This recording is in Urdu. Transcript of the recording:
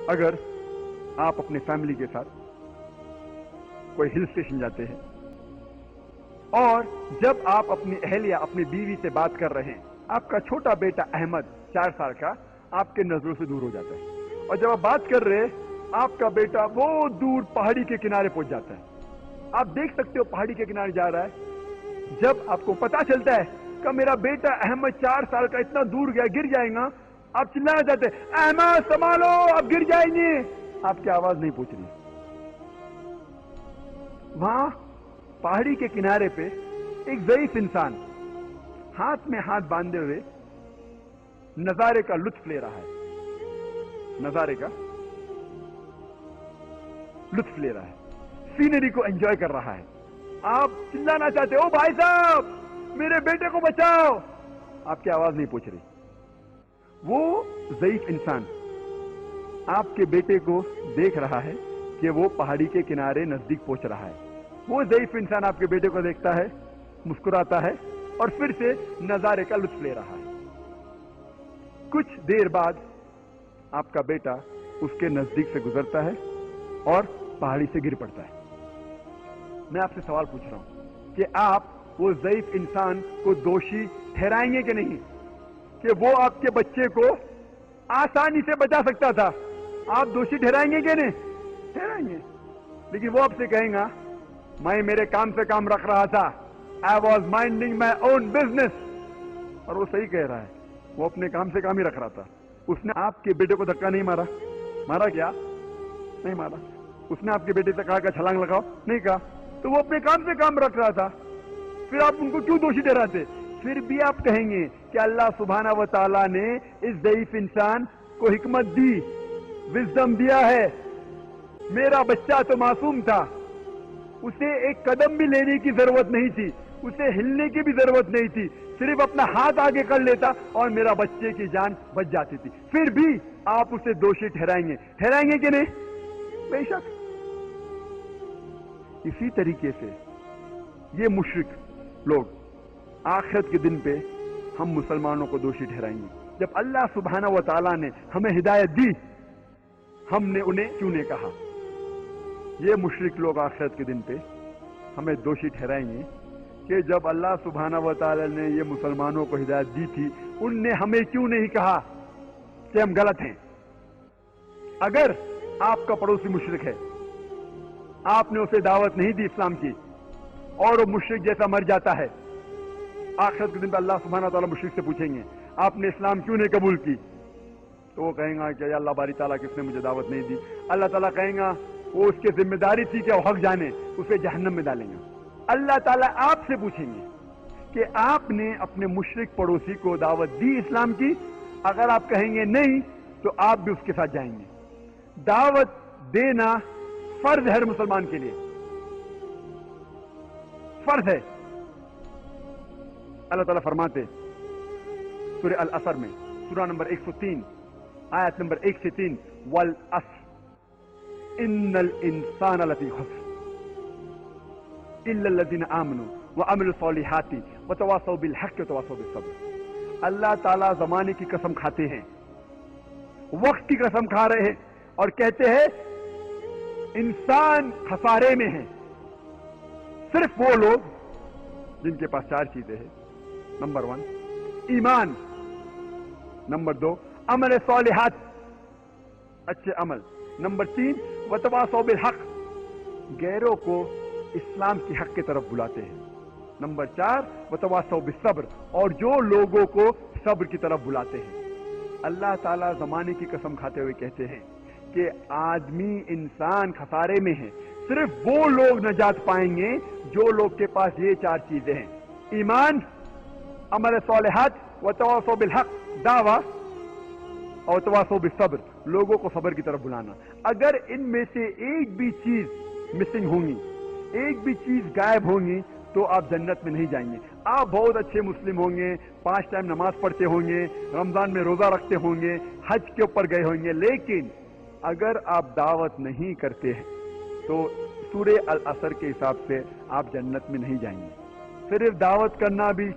اگر آپ اپنے فیملی کے ساتھ کوئی ہل اسٹیشن جاتے ہیں اور جب آپ اپنی اہلیہ اپنی بیوی سے بات کر رہے ہیں، آپ کا چھوٹا بیٹا احمد 4 سال کا آپ کے نظروں سے دور ہو جاتا ہے، اور جب آپ بات کر رہے آپ کا بیٹا بہت دور پہاڑی کے کنارے پہنچ جاتا ہے. آپ دیکھ سکتے ہو پہاڑی کے کنارے جا رہا ہے. جب آپ کو پتا چلتا ہے کہ میرا بیٹا احمد 4 سال کا اتنا دور گیا، گر جائے گا، آپ چلانا چاہتے ہیں احمد سنبھالو آپ گر جائیں گے، آپ کی آواز نہیں پہنچ رہی. وہاں پہاڑی کے کنارے پہ ایک ضعیف انسان ہاتھ میں ہاتھ باندھے ہوئے نظارے کا لطف لے رہا ہے، نظارے کا لطف لے رہا ہے، سینری کو انجوائے کر رہا ہے. آپ چلانا چاہتے ہو بھائی صاحب میرے بیٹے کو بچاؤ، آپ کی آواز نہیں پہنچ رہی. وہ ضعیف انسان آپ کے بیٹے کو دیکھ رہا ہے کہ وہ پہاڑی کے کنارے نزدیک پہنچ رہا ہے. وہ ضعیف انسان آپ کے بیٹے کو دیکھتا ہے، مسکراتا ہے اور پھر سے نظارے کا لطف لے رہا ہے. کچھ دیر بعد آپ کا بیٹا اس کے نزدیک سے گزرتا ہے اور پہاڑی سے گر پڑتا ہے. میں آپ سے سوال پوچھ رہا ہوں کہ آپ وہ ضعیف انسان کو دوشی ٹھہرائیں گے کہ نہیں کہ وہ آپ کے بچے کو آسانی سے بچا سکتا تھا؟ آپ دوشی ٹھہرائیں گے کہ نہیں؟ ٹھہرائیں گے. لیکن وہ آپ سے کہیں گا میں میرے کام سے کام رکھ رہا تھا، I was minding my own business. اور وہ صحیح کہہ رہا ہے، وہ اپنے کام سے کام ہی رکھ رہا تھا. اس نے آپ کے بیٹے کو دھکا نہیں مارا، مارا کیا؟ نہیں مارا. اس نے آپ کے بیٹے سے کہا کہ چھلانگ لگاؤ، نہیں کہا. تو وہ اپنے کام سے کام رکھ رہا تھا، پھر آپ ان کو کیوں دوشی ٹھہراتے؟ پھر بھی آپ کہیں گے کہ اللہ سبحانہ و تعالیٰ نے اس ضعیف انسان کو حکمت دی، وزڈم دیا ہے. میرا بچہ تو معصوم تھا، اسے ایک قدم بھی لینے کی ضرورت نہیں تھی، اسے ہلنے کی بھی ضرورت نہیں تھی، صرف اپنا ہاتھ آگے کر لیتا اور میرا بچے کی جان بچ جاتی تھی. پھر بھی آپ اسے دوشی ٹھہرائیں گے کہ نہیں؟ بے شک. اسی طریقے سے یہ مشرک لوگ آخرت کے دن پہ ہم مسلمانوں کو دوشی ٹھہرائیں گے. جب اللہ سبحانہ و تعالیٰ نے ہمیں ہدایت دی، ہم نے انہیں کیوں نہیں کہا؟ یہ مشرک لوگ آخرت کے دن پہ ہمیں دوشی ٹھہرائیں گے کہ جب اللہ سبحانہ و تعالیٰ نے یہ مسلمانوں کو ہدایت دی تھی، ان نے ہمیں کیوں نہیں کہا کہ ہم غلط ہیں؟ اگر آپ کا پڑوسی مشرک ہے، آپ نے اسے دعوت نہیں دی اسلام کی، اور وہ مشرک جیسا مر جاتا ہے، آخرت کے دن پہ اللہ سبحانہ تعالیٰ مشرک سے پوچھیں گے آپ نے اسلام کیوں نہیں قبول کی؟ تو وہ کہیں گا کہ اللہ باری تعالیٰ کس نے مجھے دعوت نہیں دی. اللہ تعالیٰ کہیں گا وہ اس کی ذمہ داری تھی کہ وہ حق جانے، اسے جہنم میں ڈالیں گا. اللہ تعالیٰ آپ سے پوچھیں گے کہ آپ نے اپنے مشرک پڑوسی کو دعوت دی اسلام کی؟ اگر آپ کہیں گے نہیں تو آپ بھی اس کے ساتھ جائیں گے. دعوت دینا فرض ہے ہر مسلمان کے لیے، فرض ہے. اللہ تعالیٰ فرماتے سورہ العصر میں، سورہ نمبر 103 آیت نمبر 1 سے 3، والعصر ان الانسان لفی خسر الا الذین آمنوا وعملوا الصالحات وتواصوا بالحق وتواصوا بالصبر. اللہ تعالیٰ زمانے کی قسم کھاتے ہیں، وقت کی قسم کھا رہے ہیں اور کہتے ہیں انسان خسارے میں ہے. صرف وہ لوگ جن کے پاس 4 چیزیں ہیں. نمبر 1 ایمان، نمبر 2 عمل صالحات، اچھے عمل، نمبر 3 وتواصوا بالحق، غیروں کو اسلام کی حق کی طرف بلاتے ہیں، نمبر 4 وتواصوا بالصبر، اور جو لوگوں کو صبر کی طرف بلاتے ہیں. اللہ تعالیٰ زمانے کی قسم کھاتے ہوئے کہتے ہیں کہ آدمی انسان خسارے میں ہے. صرف وہ لوگ نجات پائیں گے جو لوگ کے پاس یہ 4 چیزیں ہیں: ایمان، عمل صالحات، وتواصوا بالحق، دعویٰ، اور تواصوا بالصبر، لوگوں کو صبر کی طرف بلانا. اگر ان میں سے ایک بھی چیز مسنگ ہوں گی، ایک بھی چیز غائب ہوں گی تو آپ جنت میں نہیں جائیں گے. آپ بہت اچھے مسلم ہوں گے، 5 ٹائم نماز پڑھتے ہوں گے، رمضان میں روزہ رکھتے ہوں گے، حج کے اوپر گئے ہوں گے، لیکن اگر آپ دعوت نہیں کرتے ہیں تو سورہ العصر کے حساب سے آپ جنت میں نہیں جائیں گے. صرف دعوت کرنا بھی